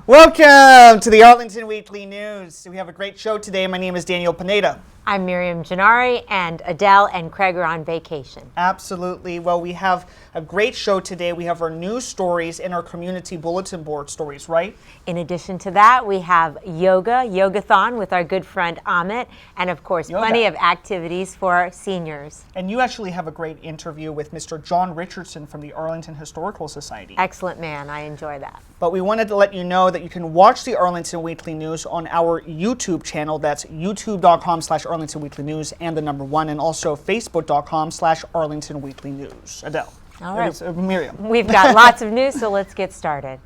Welcome to the Arlington Weekly News. We have a great show today. My name is Daniel Pineda. I'm Miriam Gennari, and Adele and Craig are on vacation. Absolutely. Well, we have a great show today. We have our news stories and our community bulletin board stories, right? In addition to that, we have Yogathon with our good friend Amit, and of course, plenty of activities for our seniors. And you actually have a great interview with Mr. John Richardson from the Arlington Historical Society. Excellent man. I enjoy that. But we wanted to let you know that you can watch the Arlington Weekly News on our YouTube channel. That's youtube.com/Arlington Weekly News and the number 1, and also facebook.com/Arlington Weekly News. Adele. All right. Miriam. We've got lots of news, so let's get started.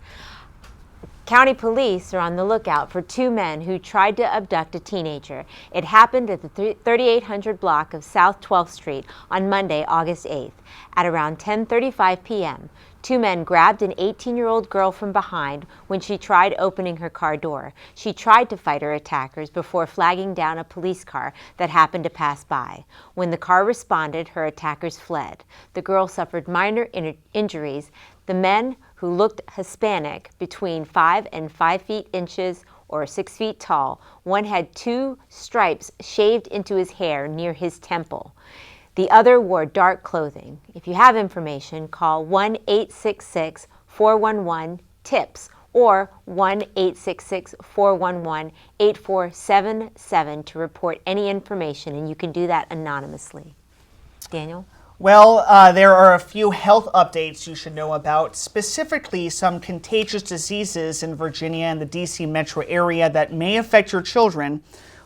County police are on the lookout for 2 men who tried to abduct a teenager. It happened at the 3800 block of South 12th Street on Monday, August 8th. At around 10:35 p.m., 2 men grabbed an 18-year-old girl from behind when she tried opening her car door. She tried to fight her attackers before flagging down a police car that happened to pass by. When the car responded, her attackers fled. The girl suffered minor injuries. The men, who looked Hispanic, between 5 and 5 feet inches or 6 feet tall, one had 2 stripes shaved into his hair near his temple. The other wore dark clothing. If you have information, call 1-866-411-TIPS or 1-866-411-8477 to report any information, and you can do that anonymously. Daniel? Well, there are a few health updates you should know about, specifically some contagious diseases in Virginia and the D.C. metro area that may affect your children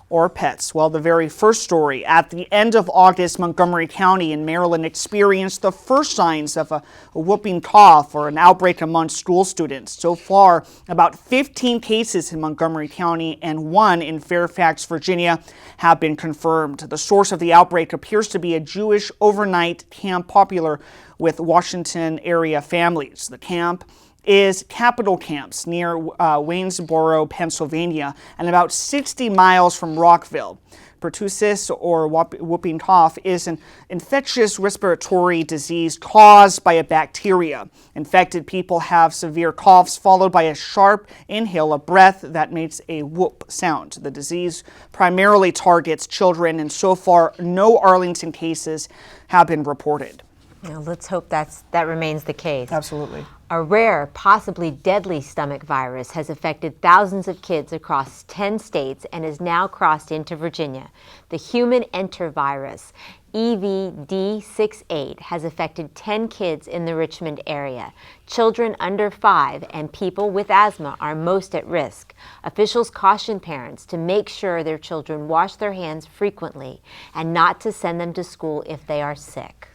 or pets. Well, the very first story, at the end of August, Montgomery County in Maryland experienced the first signs of a whooping cough or an outbreak among school students. So far, about 15 cases in Montgomery County and 1 in Fairfax, Virginia, have been confirmed. The source of the outbreak appears to be a Jewish overnight camp popular with Washington area families. The camp is Capitol Camps near Waynesboro, Pennsylvania, and about 60 miles from Rockville. Pertussis, or whooping cough, is an infectious respiratory disease caused by a bacteria. Infected people have severe coughs followed by a sharp inhale of breath that makes a whoop sound. The disease primarily targets children, and so far, no Arlington cases have been reported. Now, let's hope that remains the case. Absolutely. A rare, possibly deadly stomach virus has affected thousands of kids across 10 states and has now crossed into Virginia. The human enterovirus, EVD68, has affected 10 kids in the Richmond area. Children under 5 and people with asthma are most at risk. Officials caution parents to make sure their children wash their hands frequently and not to send them to school if they are sick.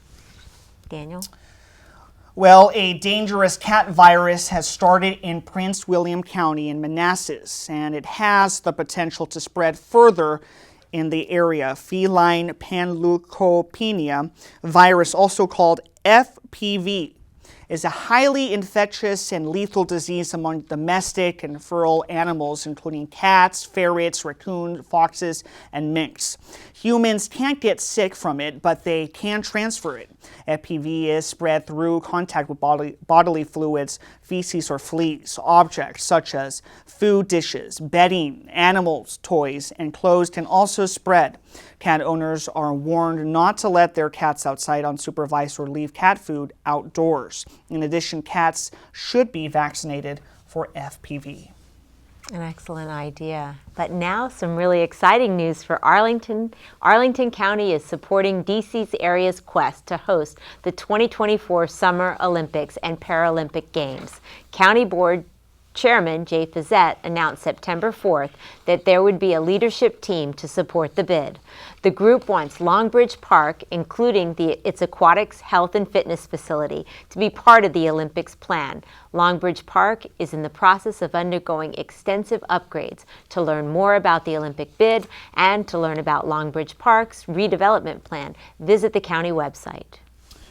Daniel? Well, a dangerous cat virus has started in Prince William County in Manassas, and it has the potential to spread further in the area. Feline panleukopenia virus, also called FPV, is a highly infectious and lethal disease among domestic and feral animals, including cats, ferrets, raccoons, foxes, and minks. Humans can't get sick from it, but they can transfer it. FPV is spread through contact with bodily fluids, feces, or fleas. Objects such as food dishes, bedding, animals, toys, and clothes can also spread. Cat owners are warned not to let their cats outside unsupervised or leave cat food outdoors. In addition, cats should be vaccinated for FPV. An excellent idea. But now some really exciting news for Arlington. Arlington County is supporting DC's area's quest to host the 2024 Summer Olympics and Paralympic Games. County Board Chairman Jay Fazette announced September 4th that there would be a leadership team to support the bid. The group wants Longbridge Park, including its aquatics, health, and fitness facility, to be part of the Olympics plan. Longbridge Park is in the process of undergoing extensive upgrades. To learn more about the Olympic bid and to learn about Longbridge Park's redevelopment plan, visit the county website.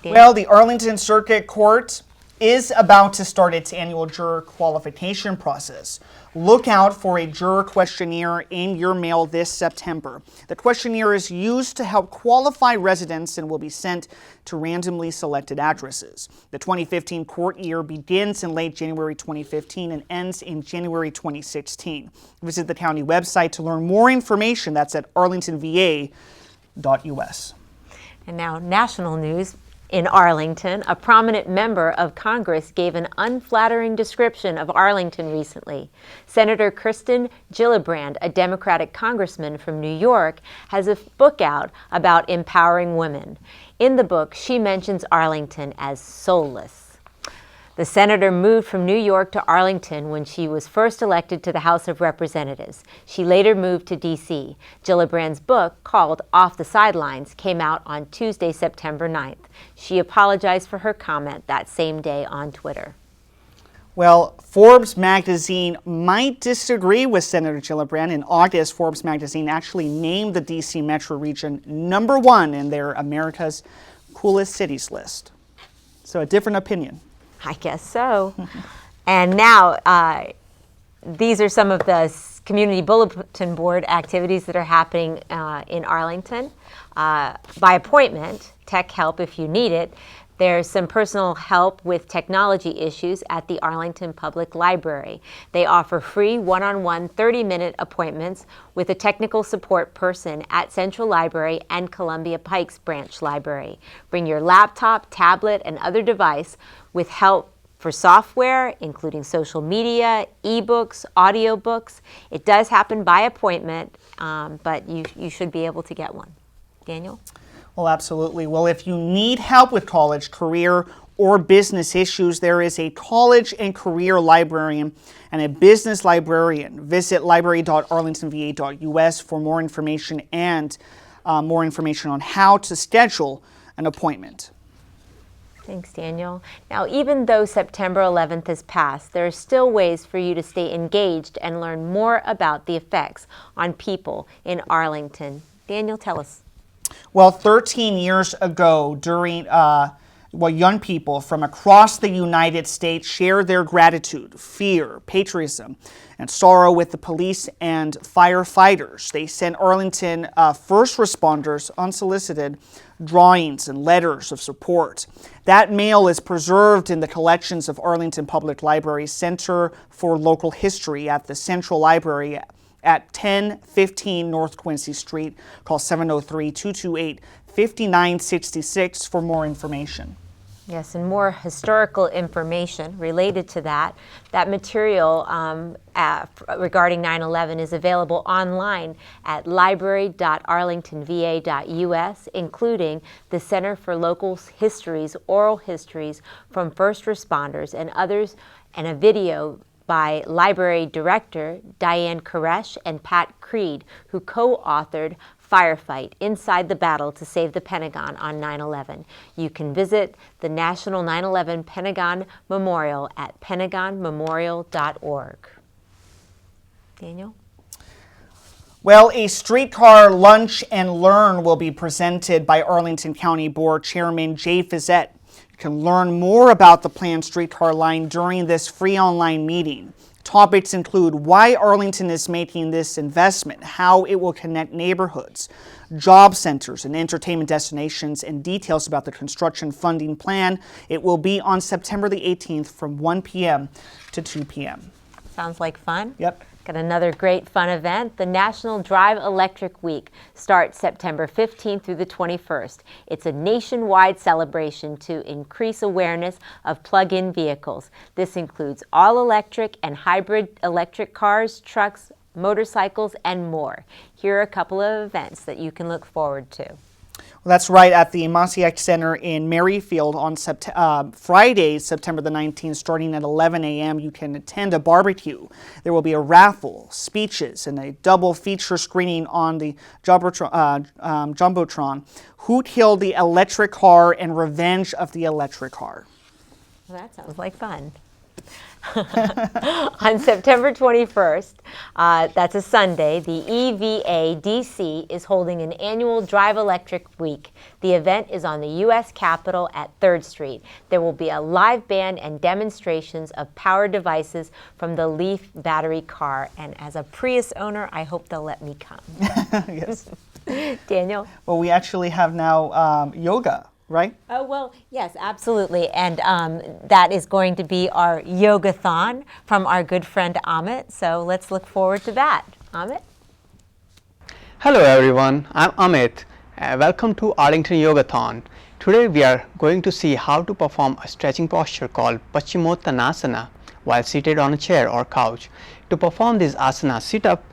Well, the Arlington Circuit Court is about to start its annual juror qualification process. Look out for a juror questionnaire in your mail this September. The questionnaire is used to help qualify residents and will be sent to randomly selected addresses. The 2015 court year begins in late January 2015 and ends in January 2016. Visit the county website to learn more information. That's at arlingtonva.us. And now national news. In Arlington, a prominent member of Congress gave an unflattering description of Arlington recently. Senator Kirsten Gillibrand, a Democratic congressman from New York, has a book out about empowering women. In the book, she mentions Arlington as soulless. The senator moved from New York to Arlington when she was first elected to the House of Representatives. She later moved to D.C. Gillibrand's book, called Off the Sidelines, came out on Tuesday, September 9th. She apologized for her comment that same day on Twitter. Well, Forbes Magazine might disagree with Senator Gillibrand. In August, Forbes Magazine actually named the D.C. metro region #1 in their America's Coolest Cities list. So a different opinion. I guess so. And now, these are some of the community bulletin board activities that are happening in Arlington. By appointment, tech help if you need it. There's some personal help with technology issues at the Arlington Public Library. They offer free one-on-one 30-minute appointments with a technical support person at Central Library and Columbia Pikes Branch Library. Bring your laptop, tablet, and other device with help for software, including social media, ebooks, audiobooks. It does happen by appointment, but you should be able to get one. Daniel? Well, absolutely. Well, if you need help with college, career, or business issues, there is a college and career librarian and a business librarian. Visit library.arlingtonva.us for more information and more information on how to schedule an appointment. Thanks, Daniel. Now, even though September 11th has passed, there are still ways for you to stay engaged and learn more about the effects on people in Arlington. Daniel, tell us. Well, 13 years ago, during young people from across the United States shared their gratitude, fear, patriotism, and sorrow with the police and firefighters. They sent Arlington first responders unsolicited drawings and letters of support. That mail is preserved in the collections of Arlington Public Library Center for Local History at the Central Library at 1015 North Quincy Street. Call 703-228-5966 for more information. Yes, and more historical information related to that. That material regarding 9/11 is available online at library.arlingtonva.us, including the Center for Local Histories, oral histories from first responders and others, and a video by Library Director Diane Koresh and Pat Creed, who co-authored Firefight, Inside the Battle to Save the Pentagon on 9/11. You can visit the National 9/11 Pentagon Memorial at pentagonmemorial.org. Daniel? Well, a streetcar lunch and learn will be presented by Arlington County Board Chairman Jay Fizzett. You can learn more about the planned streetcar line during this free online meeting. Topics include why Arlington is making this investment, how it will connect neighborhoods, job centers, and entertainment destinations, and details about the construction funding plan. It will be on September the 18th from 1 p.m. to 2 p.m. Sounds like fun. Yep. Got another great fun event. The National Drive Electric Week starts September 15th through the 21st. It's a nationwide celebration to increase awareness of plug-in vehicles. This includes all-electric and hybrid electric cars, trucks, motorcycles, and more. Here are a couple of events that you can look forward to. Well, that's right, at the Masiak Center in Merrifield on Friday, September the 19th, starting at 11 a.m. You can attend a barbecue. There will be a raffle, speeches, and a double feature screening on the Jumbotron, Who Killed the Electric Car and Revenge of the Electric Car. Well, that sounds like fun. On September 21st, that's a Sunday, the EVA DC is holding an annual Drive Electric Week. The event is on the U.S. Capitol at 3rd Street. There will be a live band and demonstrations of power devices from the Leaf battery car. And as a Prius owner, I hope they'll let me come. Yes. Daniel? Well, we actually have now yoga, right? Oh, well, yes, absolutely. And that is going to be our Yogathon from our good friend Amit. So let's look forward to that. Amit? Hello everyone, I'm Amit. Welcome to Arlington Yogathon. Today we are going to see how to perform a stretching posture called Paschimottanasana while seated on a chair or couch. To perform this asana, sit up,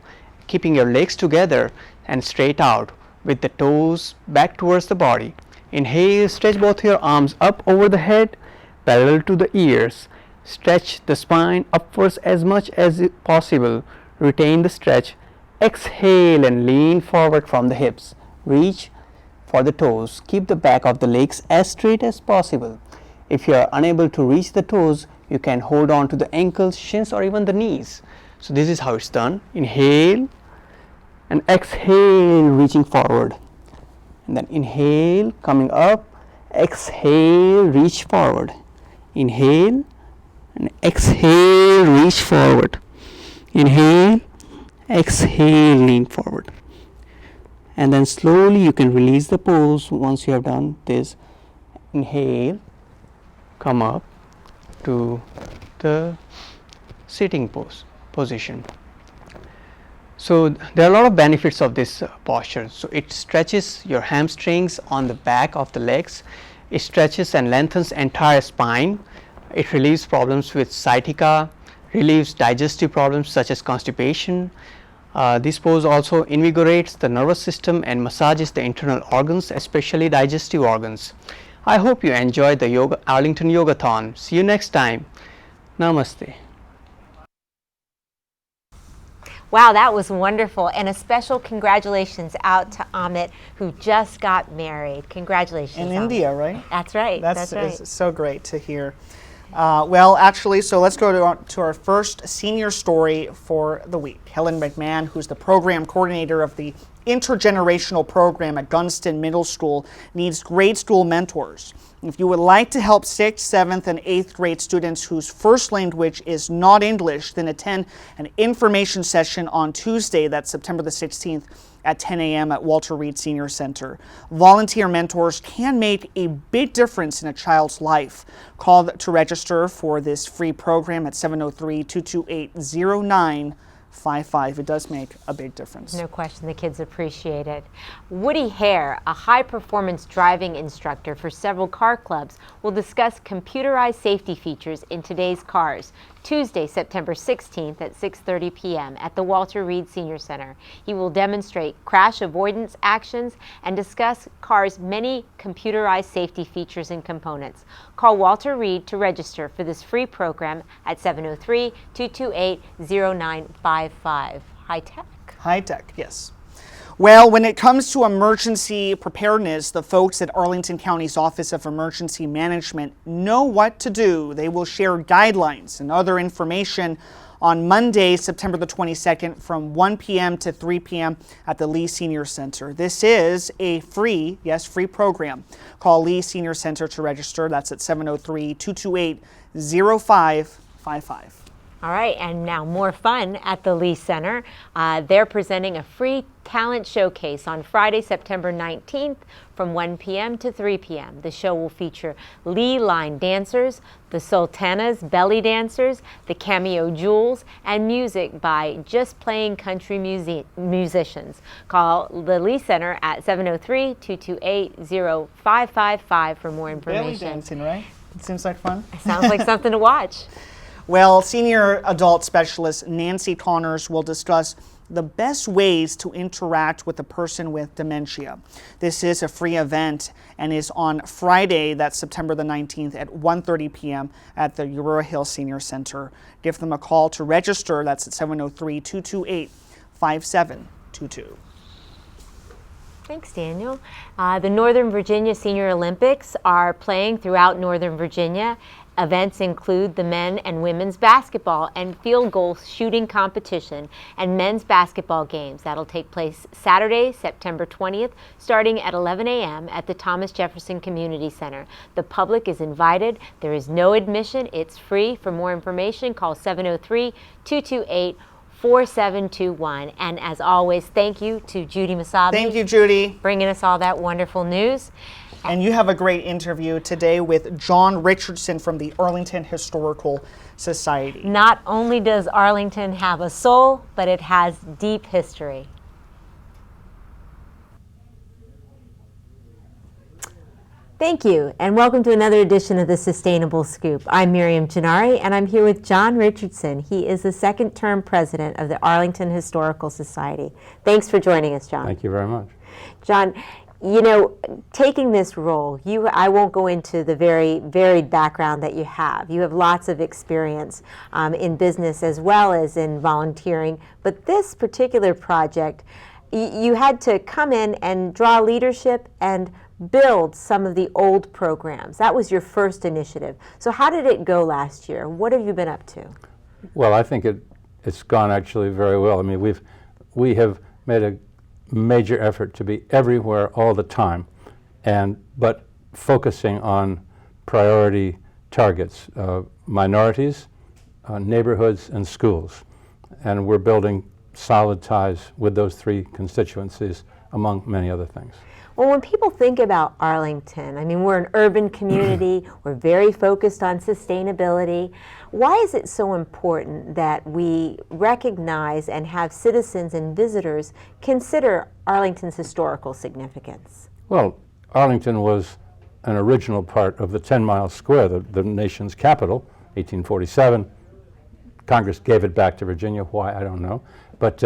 keeping your legs together and straight out with the toes back towards the body. Inhale, stretch both your arms up over the head, parallel to the ears. Stretch the spine upwards as much as possible. Retain the stretch. Exhale and lean forward from the hips. Reach for the toes. Keep the back of the legs as straight as possible. If you are unable to reach the toes, you can hold on to the ankles, shins, or even the knees. So this is how it's done. Inhale and exhale, reaching forward. And then inhale, coming up, exhale, reach forward. Inhale and exhale, reach forward. Inhale, exhale, lean forward. And then slowly you can release the pose once you have done this. Inhale, come up to the sitting position. So there are a lot of benefits of this posture. So it stretches your hamstrings on the back of the legs. It stretches and lengthens entire spine. It relieves problems with sciatica, relieves digestive problems such as constipation. This pose also invigorates the nervous system and massages the internal organs, especially digestive organs. I hope you enjoyed the Arlington Yogathon. See you next time. Namaste. Wow, that was wonderful. And a special congratulations out to Amit, who just got married. Congratulations. In Amit. India, right? That's right. That's right. It's so great to hear. Well, actually, so let's go to our first senior story for the week. Helen McMahon, who's the program coordinator of the intergenerational program at Gunston Middle School, needs grade school mentors. If you would like to help 6th, 7th, and 8th grade students whose first language is not English, then attend an information session on Tuesday, that's September the 16th, at 10 a.m. at Walter Reed Senior Center. Volunteer mentors can make a big difference in a child's life. Call to register for this free program at 703-228-0955. It does make a big difference. No question, the kids appreciate it. Woody Hare, a high-performance driving instructor for several car clubs, will discuss computerized safety features in today's cars. Tuesday, September 16th at 6:30 p.m. at the Walter Reed Senior Center. He will demonstrate crash avoidance actions and discuss cars' many computerized safety features and components. Call Walter Reed to register for this free program at 703-228-0955. High tech. High tech, yes. Well, when it comes to emergency preparedness, the folks at Arlington County's Office of Emergency Management know what to do. They will share guidelines and other information on Monday, September the 22nd from 1 p.m. to 3 p.m. at the Lee Senior Center. This is a free program. Call Lee Senior Center to register. That's at 703-228-0555. All right, and now more fun at the Lee Center. They're presenting a free talent showcase on Friday, September 19th from 1 p.m. to 3 p.m. The show will feature Lee line dancers, the Sultanas belly dancers, the Cameo Jewels, and music by Just Playing Country musicians. Call the Lee Center at 703-228-0555 for more information. Belly dancing, right? It seems like fun. Sounds like something to watch. Well, senior adult specialist Nancy Connors will discuss the best ways to interact with a person with dementia. This is a free event and is on Friday, that's September the 19th at 1:30 p.m. at the Aurora Hill Senior Center. Give them a call to register. That's at 703-228-5722. Thanks, Daniel. The Northern Virginia Senior Olympics are playing throughout Northern Virginia. Events include the men and women's basketball and field goal shooting competition and men's basketball games. That'll take place Saturday, September 20th, starting at 11 a.m. at the Thomas Jefferson Community Center. The public is invited. There is no admission. It's free. For more information, call 703-228-4721. And as always, thank you to Judy Masabi. Thank you, Judy. Bringing us all that wonderful news. And you have a great interview today with John Richardson from the Arlington Historical Society. Not only does Arlington have a soul, but it has deep history. Thank you, and welcome to another edition of the Sustainable Scoop. I'm Miriam Gennari, and I'm here with John Richardson. He is the second-term president of the Arlington Historical Society. Thanks for joining us, John. Thank you very much. John, you know, taking this role, I won't go into the very varied background that you have. You have lots of experience in business as well as in volunteering, but this particular project, you had to come in and draw leadership and build some of the old programs. That was your first initiative. So how did it go last year? What have you been up to? Well, I think it's gone actually very well. I mean, we have made a major effort to be everywhere all the time, but focusing on priority targets, minorities, neighborhoods, and schools. And we're building solid ties with those three constituencies, among many other things. Well, when people think about Arlington, I mean, we're an urban community, we're very focused on sustainability. Why is it so important that we recognize and have citizens and visitors consider Arlington's historical significance? Well, Arlington was an original part of the 10-mile square, the nation's capital, 1847. Congress gave it back to Virginia. Why, I don't know. But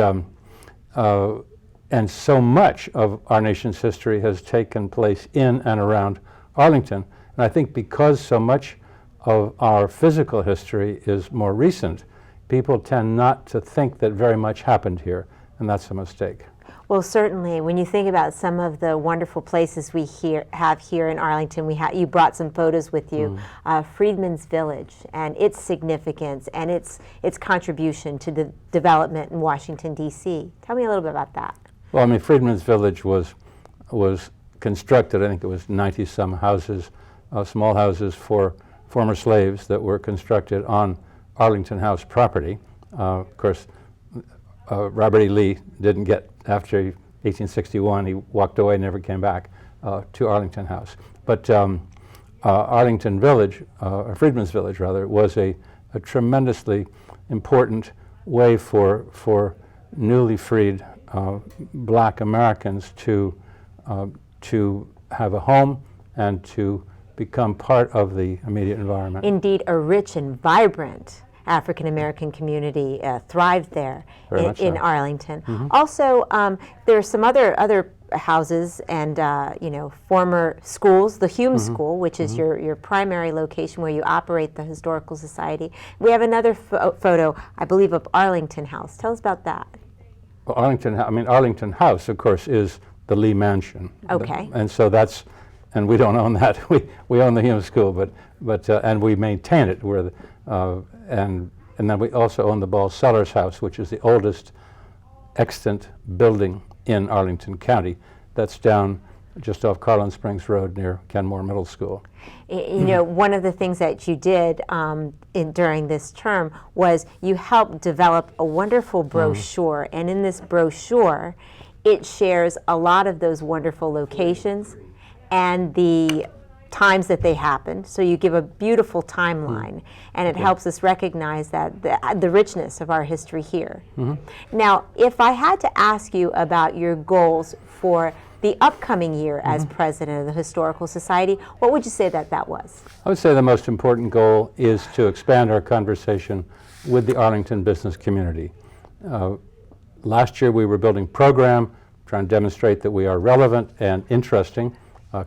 and so much of our nation's history has taken place in and around Arlington. And I think because so much of our physical history is more recent, people tend not to think that very much happened here, and that's a mistake. Well, certainly, when you think about some of the wonderful places we have here in Arlington, you brought some photos with you, Freedman's Village and its significance and its contribution to the development in Washington, D.C. Tell me a little bit about that. Well, I mean, Freedman's Village was constructed, I think it was 90-some houses, small houses for former slaves that were constructed on Arlington House property. Of course, Robert E. Lee didn't get, after 1861, he walked away, never came back to Arlington House. But Arlington Village, Freedman's Village rather, was a tremendously important way for newly freed Black Americans to have a home and to become part of the immediate environment. Indeed, a rich and vibrant African American community thrived there in Arlington. Also, there are some other houses and former schools. The Hume School, which is your primary location where you operate the Historical Society. We have another photo, I believe, of Arlington House. Tell us about that. Well, Arlington House, of course, is the Lee Mansion. Okay. And so and we don't own that. We own the Hume School, but and we maintain it. And then we also own the Ball Sellers House, which is the oldest extant building in Arlington County. That's down just off Carlin Springs Road near Kenmore Middle School. You know, one of the things that you did during this term was you helped develop a wonderful brochure, and in this brochure, it shares a lot of those wonderful locations and the times that they happened. So you give a beautiful timeline, and it helps us recognize that the richness of our history here. Now, if I had to ask you about your goals for the upcoming year as president of the Historical Society, what would you say that was? I would say the most important goal is to expand our conversation with the Arlington business community. Last year we were building program, trying to demonstrate that we are relevant and interesting,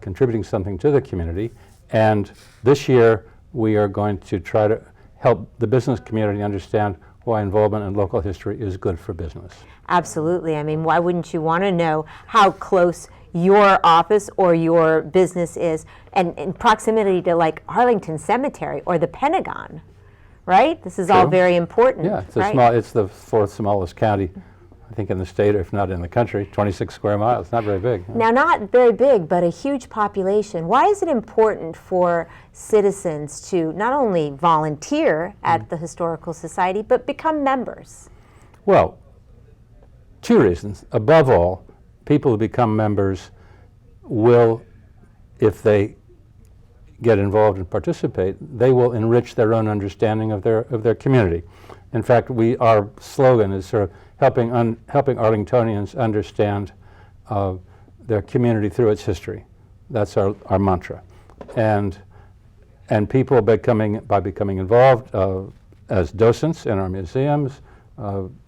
contributing something to the community. And this year we are going to try to help the business community understand why involvement in local history is good for business. Absolutely. I mean, why wouldn't you want to know how close your office or your business is, and in proximity to like Arlington Cemetery or the Pentagon, right? This is all True. very important. Yeah, it's, right? it's the fourth smallest county, I think, in the state, if not in the country, 26 square miles, not very big. Now, not very big, but a huge population. Why is it important for citizens to not only volunteer at the Historical Society, but become members? Well, two reasons. Above all, people who become members will, if they get involved and participate, they will enrich their own understanding of their community. In fact, our slogan is sort of helping Arlingtonians understand their community through its history. That's our mantra. And people by becoming involved as docents in our museums,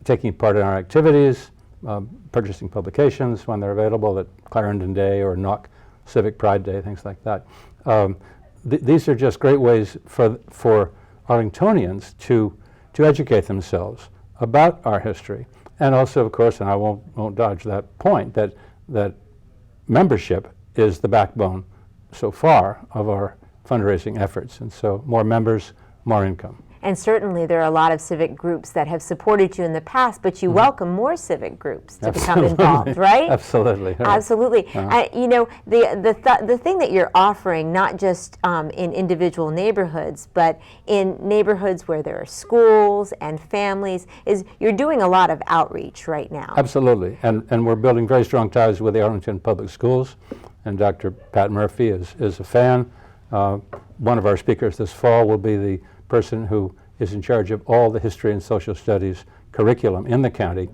taking part in our activities, purchasing publications when they're available at Clarendon Day or Knock Civic Pride Day, things like that. These are just great ways for Arlingtonians to educate themselves about our history. And also, of course, and I won't dodge that point, that membership is the backbone so far of our fundraising efforts. And so more members, more income. And certainly there are a lot of civic groups that have supported you in the past, but you welcome more civic groups to become involved, right? Absolutely. Right. Absolutely. You know, the thing that you're offering, not just in individual neighborhoods, but in neighborhoods where there are schools and families, is you're doing a lot of outreach right now. Absolutely. And we're building very strong ties with the Arlington Public Schools, and Dr. Pat Murphy is a fan. One of our speakers this fall will be the person who is in charge of all the history and social studies curriculum in the county,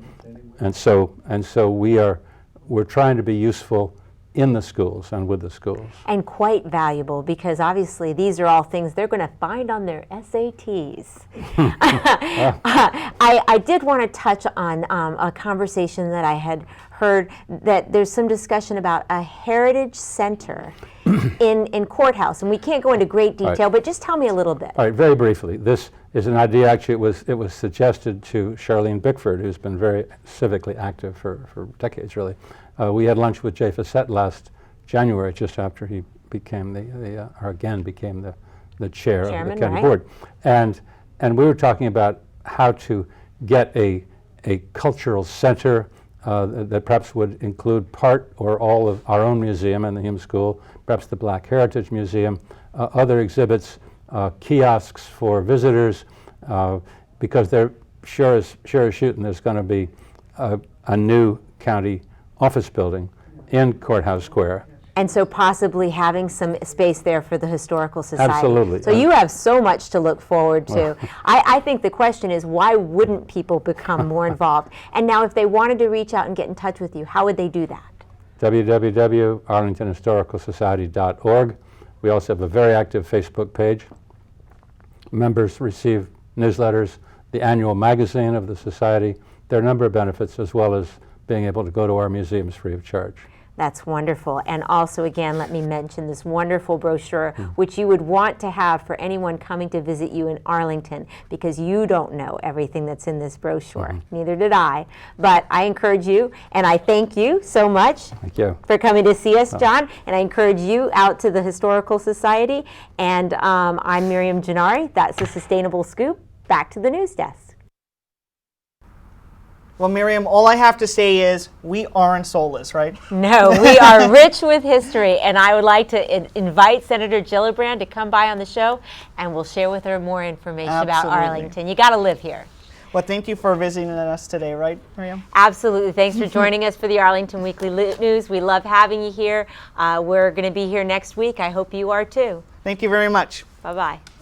and so we're trying to be useful in the schools and with the schools. And quite valuable, because obviously these are all things they're going to find on their SATs. I did want to touch on a conversation that I had heard, that there's some discussion about a heritage center in Courthouse, and we can't go into great detail, but just tell me a little bit. All right, very briefly. This is an idea, actually, it was suggested to Charlene Bickford, who's been very civically active for decades, really. We had lunch with Jay Fassett last January, just after he became became the chair of the county board. And we were talking about how to get a cultural center that perhaps would include part or all of our own museum and the Hume School, perhaps the Black Heritage Museum, other exhibits, kiosks for visitors, because they're sure as shooting there's going to be a new county office building in Courthouse Square. And so possibly having some space there for the Historical Society. Absolutely. So you have so much to look forward to. I think the question is, why wouldn't people become more involved? And now if they wanted to reach out and get in touch with you, how would they do that? www.arlingtonhistoricalsociety.org. We also have a very active Facebook page. Members receive newsletters, the annual magazine of the Society. There are a number of benefits, as well as being able to go to our museums free of charge. That's wonderful. And also, again, let me mention this wonderful brochure, which you would want to have for anyone coming to visit you in Arlington, because you don't know everything that's in this brochure. Neither did I. But I encourage you, and I thank you so much for coming to see us, John. And I encourage you out to the Historical Society. And I'm Miriam Gennari. That's the Sustainable Scoop. Back to the news desk. Well, Miriam, all I have to say is we aren't soulless, right? No, we are rich with history, and I would like to invite Senator Gillibrand to come by on the show, and we'll share with her more information about Arlington. You got to live here. Well, thank you for visiting us today, right, Miriam? Absolutely. Thanks for joining us for the Arlington Weekly News. We love having you here. We're going to be here next week. I hope you are too. Thank you very much. Bye-bye.